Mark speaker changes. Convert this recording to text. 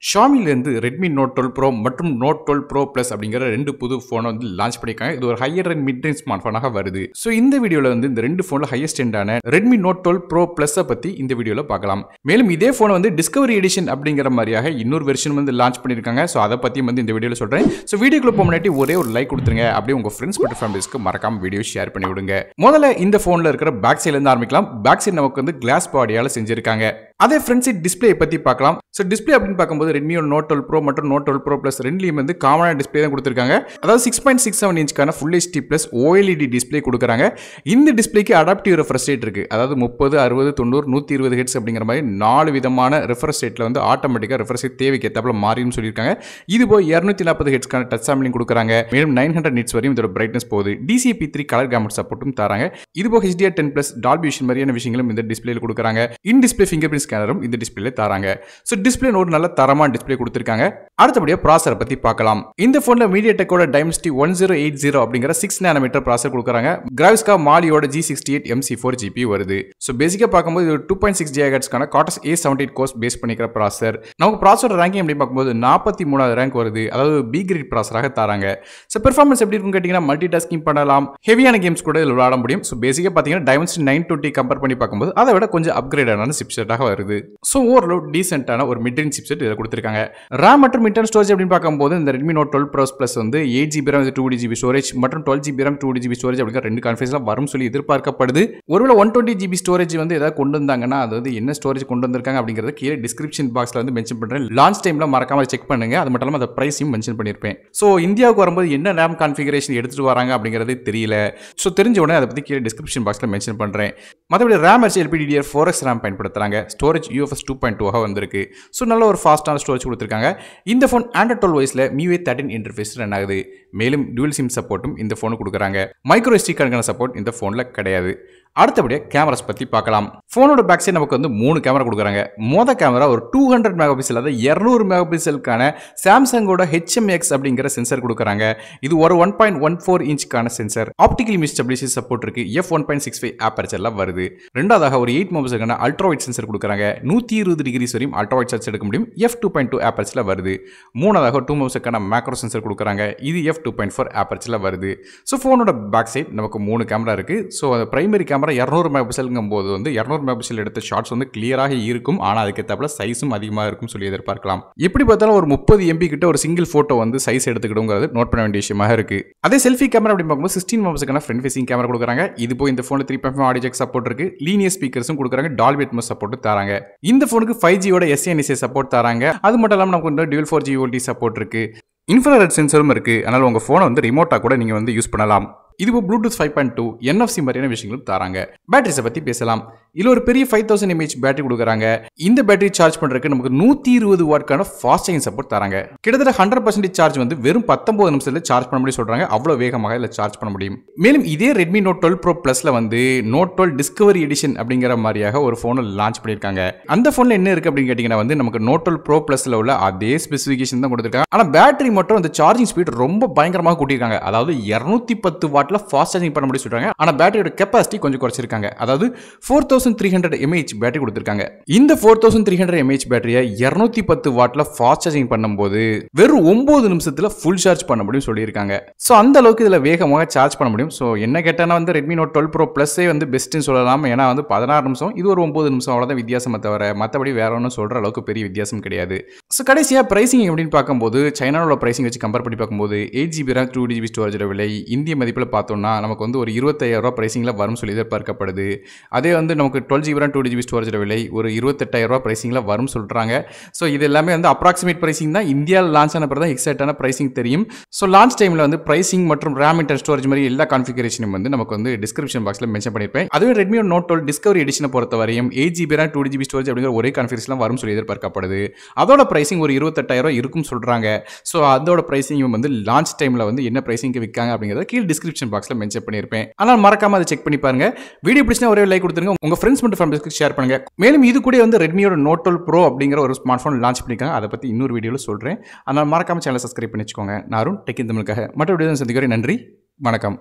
Speaker 1: Xiaomi இருந்து Redmi Note 12 Pro மற்றும் Note 12 Pro Plus அப்படிங்கிற ரெண்டு புது ஃபோனை வந்து லான்ச் பண்ணிருக்காங்க. இது ஒரு higher and mid range smart ஃபோனாக வருது. ஸோ இந்த வீடியோவில் வந்து இந்த ரெண்டு ஃபோனில் highest எண்டான Redmi Note 12 Pro Plus பற்றி இந்த வீடியோவில் பார்க்கலாம். மேலும் இதே ஃபோனை வந்து டிஸ்கவரி எடிஷன் அப்படிங்கிற மாதிரியாக இன்னொரு வெர்ஷன் வந்து லான்ச் பண்ணியிருக்காங்க. ஸோ அதை பற்றி வந்து இந்த வீடியோவில் சொல்கிறேன். ஸோ வீடியோக்குள்ள போக முன்னாடி ஒரே ஒரு லைக் கொடுத்துருங்க. அப்படியே உங்கள் ஃப்ரெண்ட்ஸ் மற்றும் ஃபேமிலிஸ்க்கு மறக்காம வீடியோ ஷேர் பண்ணி விடுங்க. முதல்ல இந்த ஃபோனில் இருக்கிற பேக் சைட்லேருந்து ஆரம்பிக்கலாம். பேக் சைட் நமக்கு வந்து கிளாஸ் பாடியால் செஞ்சிருக்காங்க. அதே ஃப்ரண்ட் சைட் டிஸ்பிளே பற்றி பார்க்கலாம். ஸோ டிஸ்பிளே அப்படின்னு பார்க்கும்போது Redmi Note 12 Pro மற்றும் Note 12 Pro Plus ரெண்டுலையும் வந்து காமனான டிஸ்பிளே தான் கொடுத்துருக்காங்க. அதாவது 6.67 இன்ச்க்கான full HD plus OLED display கொடுக்குறாங்க. இந்த டிஸ்பிளேக்கு அடாப்டிவ் ரெஃப்ரெஷ் ரேட் இருக்குது. அதாவது 30, 60, 90, 120 ஹெட்ஸ் அப்படிங்கிற மாதிரி 4 விதமான ரெஃப்ரெஷ் ரேட்டில் வந்து ஆட்டோமேட்டிக்காக ரெஃப்ரெஷ் ரேட் தேவைக்கு ஏற்றாப்புல மாறியும் சொல்லியிருக்காங்க. இது போய் 240 ஹெட்ஸ்க்கான டச் சாம்பிளிங் கொடுக்குறாங்க. மேலும் 900 நிட்ஸ் வரையும் இதோட பிரைட்னஸ் போகுது. DCP3 கலர் கேமரா சப்போர்ட்டும் தராங்க. இது போக HDR10+ டால்பி விஷன் மாதிரியான விஷயங்களும் இந்த டிஸ்பிளேல கொடுக்குறாங்க. இன் டிஸ்பிளே ஃபிங்கர் பிரிண்ட் ஸ்கேனரும் இந்த டிஸ்பிளேல தராங்க. ஸோ டிஸ்பிளே ஒரு நல்ல தரமான டிஸ்பிளே கொடுத்துருக்காங்க. அடுத்தபடியாக ப்ராசரை பற்றி பார்க்கலாம். இந்த ஃபோனில் MediaTekோட Dimensity 1080 அப்படிங்கிற 6 nm ப்ராசர் கொடுக்குறாங்க. கிராவிஸ்கா மாலியோட G68 MC4 GPU வருது. ஸோ பேசிக்காக பார்க்கும்போது இது 2.6 GHz Cortex A78 course base பண்ணிக்கிற ப்ராசர். நமக்கு ப்ராசரோட ரேங்கிங் எப்படி பார்க்கும்போது 43வது ரேங்க் வருது. அதாவது பி கிரேட் ப்ராசராக தராங்க. ஸோ பெர்ஃபார்மன்ஸ் எப்படி இருக்குன்னு கேட்டிங்கன்னா மல்டி டாஸ்கிங் பண்ணலாம். ஹெவியான கேம்ஸ் கூட இதில் விளையாட முடியும். ஸோ பேசிக்காக பார்த்தீங்கன்னா Dimensity 920 கம்பேர் பண்ணி பார்க்கும்போது அதை விட கொஞ்சம் அப்கிரேடான சிப்செட்டாக வருது. ஸோ ஓரளவு டீசென்ட்டான ஒரு மிட் ரேஞ்ச் சிப்செட் இதில் கொடுத்துருக்காங்க. RAM மற்றும் இன்டர்னல் ஸ்டோரேஜ் அப்படின்னு பார்க்கும்போது இந்த Redmi Note 12 Pro Plus வந்து 8GB RAM 2GB ஸ்டோரேஜ் மற்றும் 12GB RAM 2GB ஸ்டோரேஜ் அப்படிங்கிற ரெண்டு கான்ஃபிகரேஷன்ல வரும் சொல்லி எதிர்பார்க்கப்படுது. ஒருவேளை 120GB ஸ்டோரேஜ் வந்து ஏதாவது கொண்டு வந்தாங்கன்னா அது வந்து என்ன ஸ்டோரேஜ் கொண்டு வந்திருக்காங்க அப்படிங்கறத கீழே டிஸ்கிரிப்ஷன் பாக்ஸ்ல வந்து மென்ஷன் பண்றேன். லான்ச் டைம்ல மறக்காம செக் பண்ணுங்க. அது மட்டும் இல்லாம அந்த பிரைஸையும் மென்ஷன் பண்ணிருப்பேன். ஸோ இந்தியாவுக்கு வரும்போது என்ன RAM கான்ஃபிகரேஷன் எடுத்துட்டு வராங்க அப்படிங்கிறது தெரியல. ஸோ தெரிஞ்ச உடனே அதை பத்தி கீழே டிஸ்கிரிப்ஷன் பாக்ஸ்ல மென்ஷன் பண்றேன். மற்றபடி RAM வச்சு LPDDR4X RAM பயன்படுத்துறாங்க. ஸ்டோரேஜ் UFS 2.2 வந்திருக்கு. ஸோ நல்ல ஒரு ஃபாஸ்டான ஸ்டோரேஜ் கொடுத்துருக்காங்க. இந்த phone Android 12 OSல MIUI 13 interface run ஆகுது. மேலும் டுவல் சிம் சப்போர்ட்டும் இந்த ஃபோனுக்கு கொடுக்குறாங்க. மைக்ரோ SD கார்டுக்கான சப்போர்ட் இந்த ஃபோனில் கிடையாது. அடுத்தபடியாக கேமராஸ் பற்றி பார்க்கலாம். ஃபோனோட பேக் சைடு நமக்கு வந்து 3 கேமரா கொடுக்குறாங்க. மொதல் கேமரா ஒரு 200 மெகாபிக்சல் அதாவது 200 மெகாபிக்சலுக்கான சாம்சங்கோட HMX அப்படிங்கிற சென்சர் கொடுக்குறாங்க. இது ஒரு 1.14 இன்ச்சுக்கான சென்சர். ஆப்டிகல் இமேஜ் ஸ்டெபிலைசேஷன் சப்போர்ட் இருக்கு. f1.65 ஆப்பர்ச்சர்லாம் வருது. ரெண்டாவதாக ஒரு 8 மெகாபிக்சலுக்கான அல்ட்ரா வைட் சென்சர் கொடுக்குறாங்க. 120 டிகிரிஸ் வரையும் அல்ட்ரா வைட் ஷாட்ஸ் எடுக்க முடியும். f2.2 ஆப்பர்ச்சர்ல வருது. மூணாவதாக 2 மெகாபிக்சலுக்கான மேக்ரோ சென்சர் கொடுக்குறாங்க. இது f2.4 ஆப்பர்ச்சர்ல வருது. ஸோ ஃபோனோட பேக் சைடு நமக்கு 3 கேமரா இருக்கு. ஸோ அந்த பிரைமரி கேமரா 200 மெகாபிக்சல்ங்கும் போது வந்து 200 மெகாபிக்சல் எடுத்த ஷாட்ஸ் வந்து கிளியராக இருக்கும். ஆனால் அதுக்கேற்ற சைஸும் அதிகமாக இருக்கும் சொல்லி எதிர்பார்க்கலாம். எப்படி பார்த்தாலும் ஒரு 30 MB கிட்ட ஒரு சிங்கிள் போட்டோ வந்து சைஸ் எடுத்துக்கிடுங்கிறது நோட் பண்ண வேண்டிய விஷயமாக இருக்கு. அதே செல்ஃபி கேமரா அப்படி பார்க்கும்போது 16 மெகாபிக்சலுக்கான ஃப்ரண்ட் ஃபேசிங் கேமரா கொடுக்குறாங்க. இது போய் இந்த ஃபோனில் 3.5 ஆடியோ ஜாக் சப்போர்ட் இருக்கு. லீனியர் ஸ்பீக்கர்ஸும் கொடுக்குறாங்க. டால்பி அட்மாஸ் சப்போர்ட் தராங்க. இந்த ஃபோனுக்கு 5Gயோட SANSA சப்போர்ட் தராங்க. அது மட்டும் இல்லாமல் நமக்கு வந்து dual 4G VoLTE சப்போர்ட் இருக்கு. இன்ஃப்ராரெட் சென்சரும் இருக்கு. அதனால உங்க ஃபோனை வந்து ரிமோட்டா கூட நீங்க வந்து யூஸ் பண்ணலாம். இது Bluetooth 5.2 NFC மாதிரியான விஷயங்களும் தராங்க. பேட்டரிஸை பற்றி பேசலாம். இதில் ஒரு பெரிய 5000 mAh பேட்டரி கொடுக்குறாங்க. இந்த பேட்டரி சார்ஜ் பண்ணுறதுக்கு நமக்கு 120 வாட்கான ஃபாஸ்ட் சார்ஜிங் சப்போர்ட் தராங்க. கிட்டத்தட்ட 100% சார்ஜ் வந்து வெறும் 19 நிமிஷத்தில் சார்ஜ் பண்ண முடியும் சொல்கிறாங்க. அவ்வளோ வேகமாக இதில் சார்ஜ் பண்ண முடியும். மேலும் இதே Redmi Note 12 Pro Plusல வந்து Note 12 டிஸ்கவரி எடிஷன் அப்படிங்கிற மாதிரியாக ஒரு ஃபோனை லான்ச் பண்ணியிருக்காங்க. அந்த ஃபோனில் என்ன இருக்குது அப்படின்னு கேட்டிங்கன்னா வந்து நமக்கு Note 12 Pro Plusல உள்ள அதே ஸ்பெசிஃபிகேஷன் தான் கொடுத்துருக்காங்க. ஆனால் பேட்டரி மட்டும் அந்த சார்ஜிங் ஸ்பீட் ரொம்ப பயங்கரமாக கூட்டியிருக்காங்க. அதாவது 210 வாட்ல ஃபாஸ்ட் சார்ஜிங் பண்ண முடியும் சொல்றாங்க. ஆனா பேட்டரியோட கெபாசிட்டி கொஞ்சம் குறைச்சிருக்காங்க. அதாவது 4300 mAh பேட்டரி கொடுத்திருக்காங்க. இந்த 4300 mAh பேட்டரியை 210 வாட்ல ஃபாஸ்ட் சார்ஜிங் பண்ணும்போது வெறும் 9 நிமிஷத்துல ஃபுல் சார்ஜ் பண்ண முடியும் சொல்லியிருக்காங்க. ஸோ அந்த அளவுக்கு இதுல வேகமாக சார்ஜ் பண்ண முடியும். ஸோ என்ன கேட்டானா வந்து Redmi Note 12 Pro Plusஸே வந்து பெஸ்ட்னு சொல்லலாம். ஏன்னா வந்து 16 நிமிஷம் இது ஒரு 9 நிமிஷம் அவ்வளோதான் வித்தியாசமே தவிர மற்றபடி வேற ஒன்றும் சொல்ற அளவுக்கு பெரிய வித்தியாசம் கிடையாது. ஸோ கடைசியாக பிரைசிங் எப்படின்னு பார்க்கும்போது சைனாவோட பிரைசிங் வச்சு கம்பேர் பண்ணி பார்க்கும்போது 8GB RAM 2GB ஸ்டோரேஜோட விலை இந்திய மதிப்பில் பார்த்தோம்னா நமக்கு வந்து ஒரு 25000 ரூபாய் பிரைசிங்ல வரும் சொல்லி எதிர்பார்க்கப்படுது. அதே வந்து நமக்கு 12GB RAM 2GB ஸ்டோரேஜோட விலை ஒரு 28000 ரூபாய் பிரைசிங்ல வரும் சொல்றாங்க. ஸோ இது எல்லாமே வந்து அப்ராக்சிமேட் பிரைசிங் தான். இந்தியாவில் லான்ச் ஆன பிறகு தான் எக்ஸாக்டான பிரைசிங் தெரியும். ஸோ லான்ச் டைம்ல வந்து பிரைசிங் மற்றும் RAM இன்டர்னல் ஸ்டோரேஜ் மாதிரி எல்லா கான்ஃபிகரேஷனும் வந்து நமக்கு வந்து டிஸ்கிரிப்ஷன் பாக்ஸ்ல மென்ஷன் பண்ணிருப்பேன். அதுவே Redmi Note 12 டிஸ்கவரி எடிஷனை பொறுத்தவரையும் 8GB RAM 2GB ஸ்டோரேஜ் அப்படிங்கிற ஒரே கான்ஃபிகரேஷன் வரும் சொல்லி எதிர்பார்க்கப்படுது. அதோட பிரைசிங் ஒரு 28000 ரூபாய் இருக்கும் சொல்றாங்க. ஸோ அதோட பிரைசிங் வந்து லான்ச் டைம்ல வந்து என்ன பிரைசிங்க்கு விற்காங்க அப்படிங்கறத கீழ் டிஸ்கிரிப்ஷன் பாக்ஸ்ல மென்ஷன் பண்ணிருப்பேன். ஆனால் மறக்காம அதை செக் பண்ணி பாருங்க. வீடியோ பிடிச்சா ஒரே லைக் கொடுத்துருங்க. உங்க ஃப்ரெண்ட்ஸ் மற்றும் ஃபேமிலிஸ்க்கு ஷேர் பண்ணுங்க. மேலும் இது கூட வந்து Redmiயோட Note 12 Pro அப்படிங்கிற ஒரு ஸ்மார்ட் ஃபோன் லான்ச் பண்ணிருக்காங்க. அதை பத்தி இன்னொரு வீடியோல சொல்றேன். அதனால மறக்காம சேனலை சப்ஸ்கிரைப் பண்ணி வச்சுக்கோங்க. நான் டெக் இன் தமிழுக்காக மற்ற வீடியோ சந்திக்கிறேன். நன்றி, வணக்கம்.